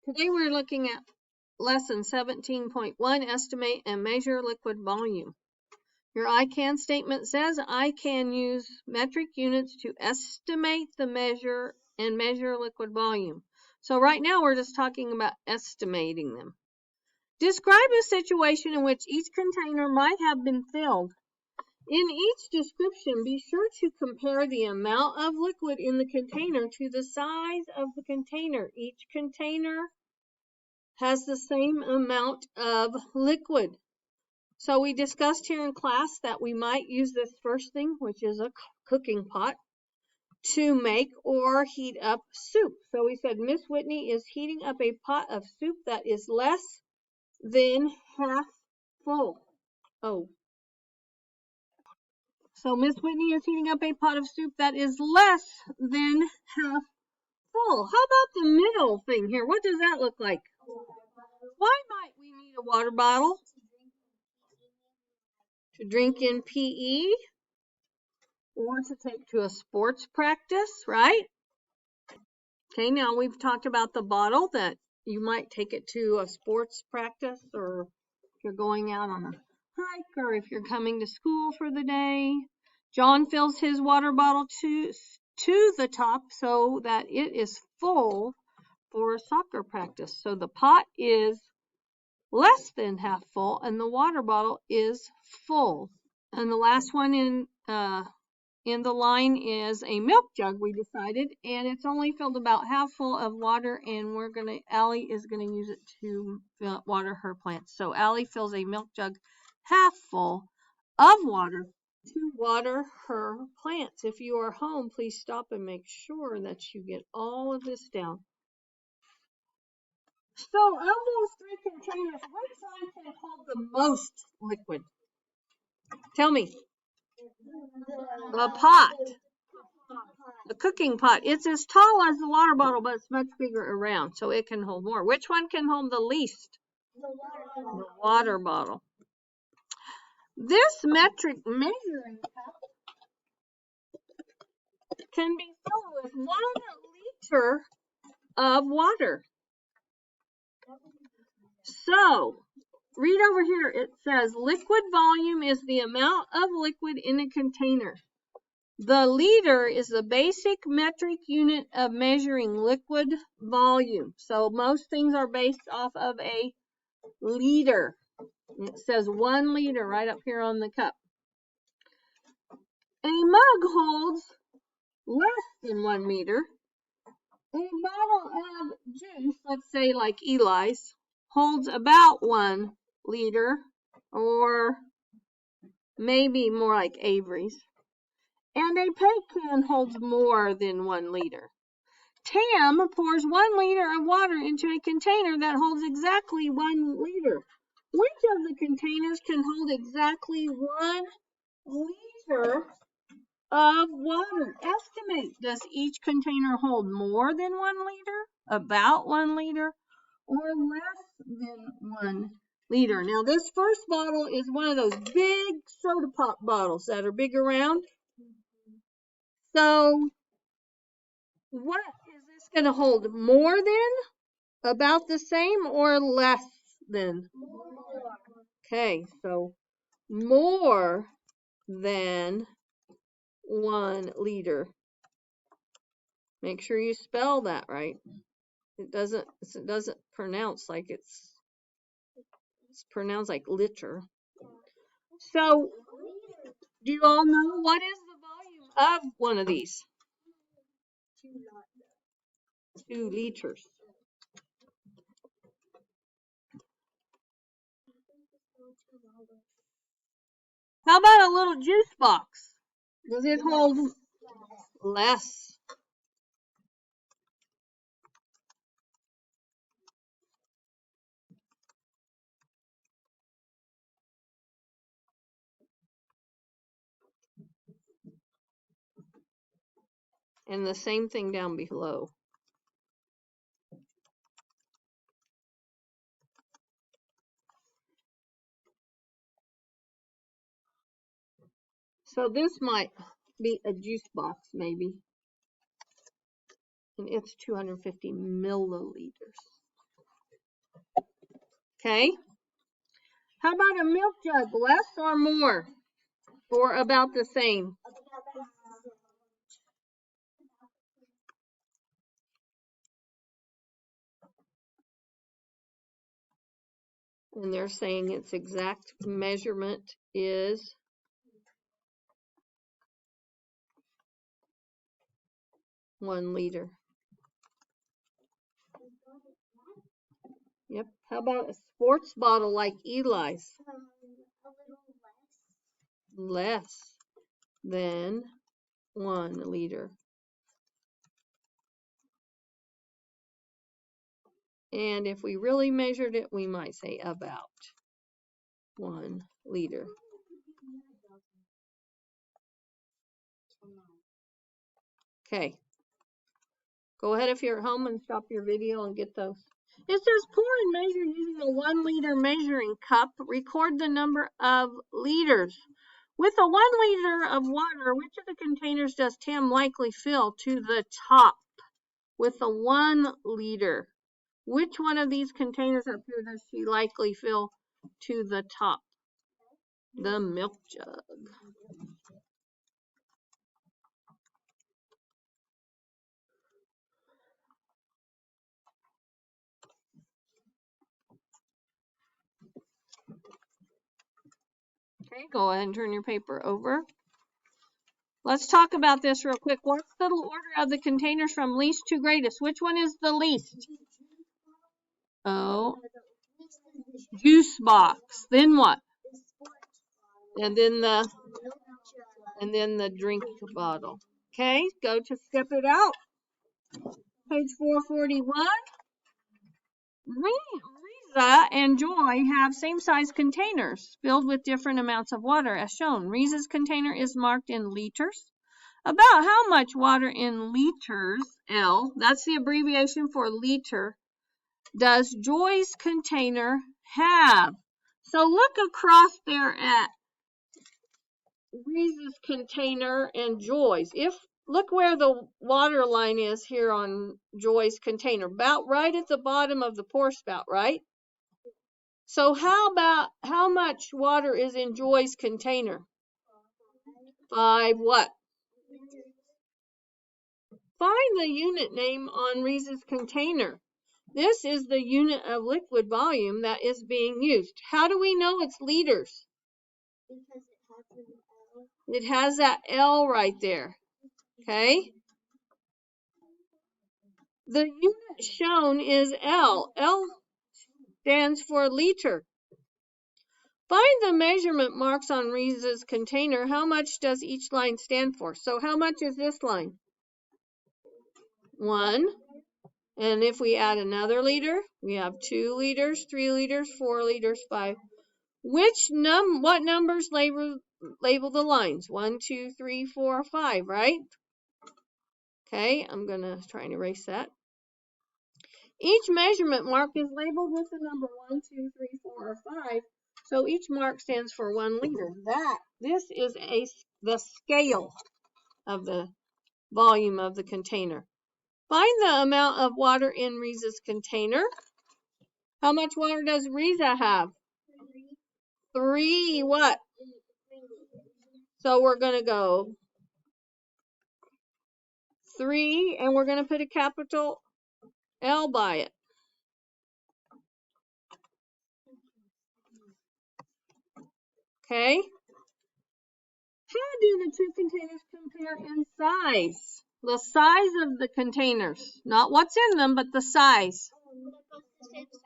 Today we're looking at lesson 17.1, estimate and measure liquid volume. Your I can statement says I can use metric units to estimate the measure liquid volume. So right now we're just talking about estimating them. Describe a situation in which each container might have been filled. In each description, be sure to compare the amount of liquid in the container to the size of the container. Each container has the same amount of liquid. So we discussed here in class that we might use this first thing, which is a cooking pot, to make or heat up soup. So we said Miss Whitney is heating up a pot of soup that is less than half full. Oh. So Miss Whitney is heating up a pot of soup that is less than half full. How about the middle thing here? What does that look like? Why might we need a water bottle? To drink in PE or to take to a sports practice, right? Okay, now we've talked about the bottle that you might take it to a sports practice, or if you're going out on a hike, or if you're coming to school for the day. John fills his water bottle to the top so that it is full for a soccer practice. So the pot is less than half full and the water bottle is full. And the last one in the line is a milk jug, we decided, and it's only filled about half full of water, and Allie is gonna use it to water her plants. So Allie fills a milk jug half full of water to water her plants. If you are home, please stop and make sure that you get all of this down. So of those three containers, which one can hold the most liquid? Tell me. The pot. The cooking pot. It's as tall as the water bottle, but it's much bigger around, so it can hold more. Which one can hold the least? The water bottle. This metric measuring cup can be filled with 1 liter of water. So, read over here. It says liquid volume is the amount of liquid in a container. The liter is the basic metric unit of measuring liquid volume. So most things are based off of a liter. It says 1 liter right up here on the cup. A mug holds less than 1 liter. A bottle of juice, let's say like Eli's, holds about 1 liter, or maybe more like Avery's. And a paint can holds more than 1 liter. Tam pours 1 liter of water into a container that holds exactly 1 liter. Which of the containers can hold exactly 1 liter of water? Estimate. Does each container hold more than 1 liter, about 1 liter, or less than 1 liter? Now this first bottle is one of those big soda pop bottles that are big around. So what is this going to hold? More than, about the same, or less than? More. Okay, so more than 1 liter. Make sure you spell that right. It doesn't pronounce like it's pronounced like liter. So, do you all know what is the volume of one of these? 2 liters. How about a little juice box? Does it hold less? And the same thing down below. So this might be a juice box, maybe. And it's 250 milliliters. Okay. How about a milk jug? Less or more? Or about the same? And they're saying its exact measurement is 1 liter. Yep. How about a sports bottle like Eli's? A little Less than 1 liter. And if we really measured it, we might say about 1 liter. Okay. Go ahead if you're at home and stop your video and get those. It says pour and measure using a 1 liter measuring cup. Record the number of liters. With a 1 liter of water, which of the containers does Tim likely fill to the top? With a 1 liter. Which one of these containers up here does she likely fill to the top? The milk jug. Okay, go ahead and turn your paper over. Let's talk about this real quick. What's the order of the containers from least to greatest? Which one is the least? Oh, juice box. Then what? And then the drink bottle. Okay, go to skip it out. Page 441. Riza and Joy have same size containers filled with different amounts of water as shown. Riza's container is marked in liters. About how much water in liters, L, that's the abbreviation for liter, does Joy's container have? So look across there at Riza's container and Joy's. Look where the water line is here on Joy's container, about right at the bottom of the pour spout, right? So how much water is in Joy's container? 5 what? Find the unit name on Riza's container. This is the unit of liquid volume that is being used. How do we know it's liters? Because it has an L. It has that L right there. Okay? The unit shown is L. L stands for liter. Find the measurement marks on Riza's container. How much does each line stand for? So how much is this line? 1. And if we add another liter, we have 2 liters, 3 liters, 4 liters, 5. What numbers label the lines? 1, 2, 3, 4, 5, right? Okay, I'm gonna try and erase that. Each measurement mark is labeled with the number 1, 2, 3, 4, or 5. So each mark stands for 1 liter. This is the scale of the volume of the container. Find the amount of water in Riza's container. How much water does Riza have? 3 what? So we're going to go 3, and we're going to put a capital L by it. Okay? How do the two containers compare in size? The size of the containers. Not what's in them, but the size. They're both the same size.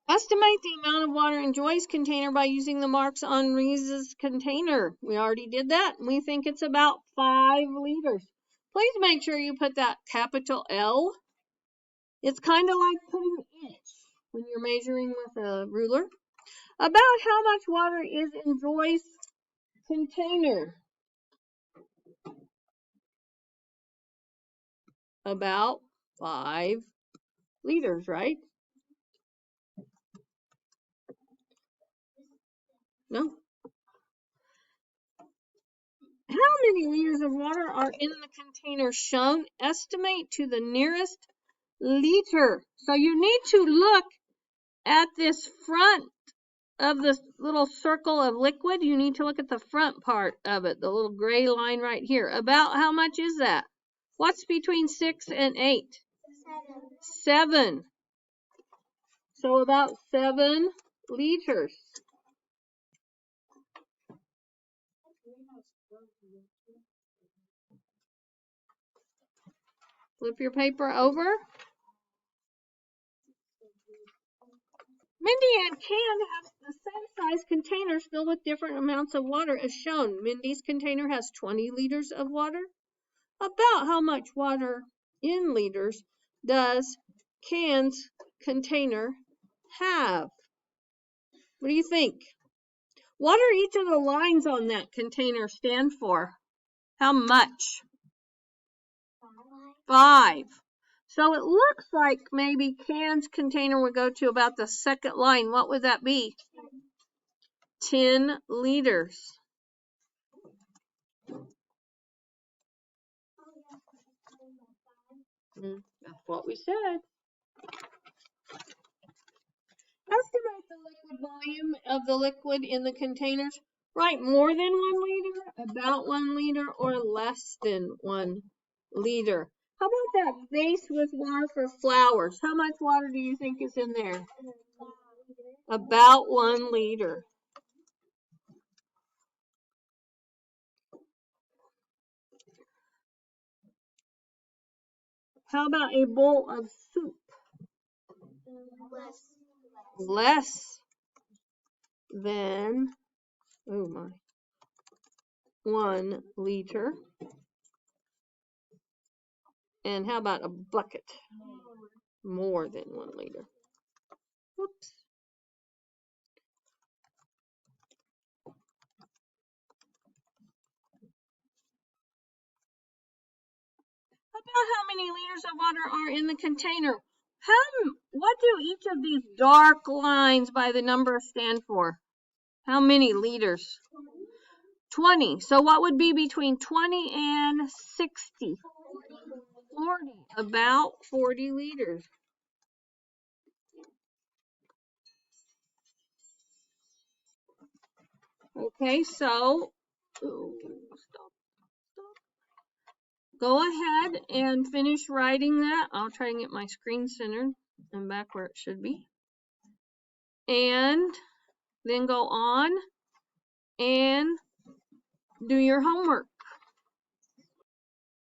Estimate the amount of water in Joy's container by using the marks on Riza's container. We already did that. We think it's about 5 liters. Please make sure you put that capital L. It's kind of like putting an inch when you're measuring with a ruler. About how much water is in Joy's container? About 5 liters, right? No. How many liters of water are in the container shown? Estimate to the nearest liter. So you need to look at this front of this little circle of liquid. You need to look at the front part of it, the little gray line right here. About how much is that? What's between 6 and 8? 7. So about 7 liters. Flip your paper over. Mindy and Can have the same size containers filled with different amounts of water as shown. Mindy's container has 20 liters of water. About how much water in liters does Can's container have? What do you think? What are each of the lines on that container stand for? How much? 5. So it looks like maybe Can's container would go to about the second line. What would that be? 10 liters. That's what we said. Estimate the liquid volume of the liquid in the containers. Write more than 1 liter, about 1 liter, or less than 1 liter. How about that vase with water for flowers? How much water do you think is in there? About 1 liter. How about a bowl of soup? Less than, 1 liter. And how about a bucket? More than 1 liter. Whoops. About how many liters of water are in the container? What do each of these dark lines by the number stand for? How many liters? 20. So what would be between 20 and 60? 40. About 40 liters. Okay, so go ahead and finish writing that. I'll try and get my screen centered and back where it should be. And then go on and do your homework.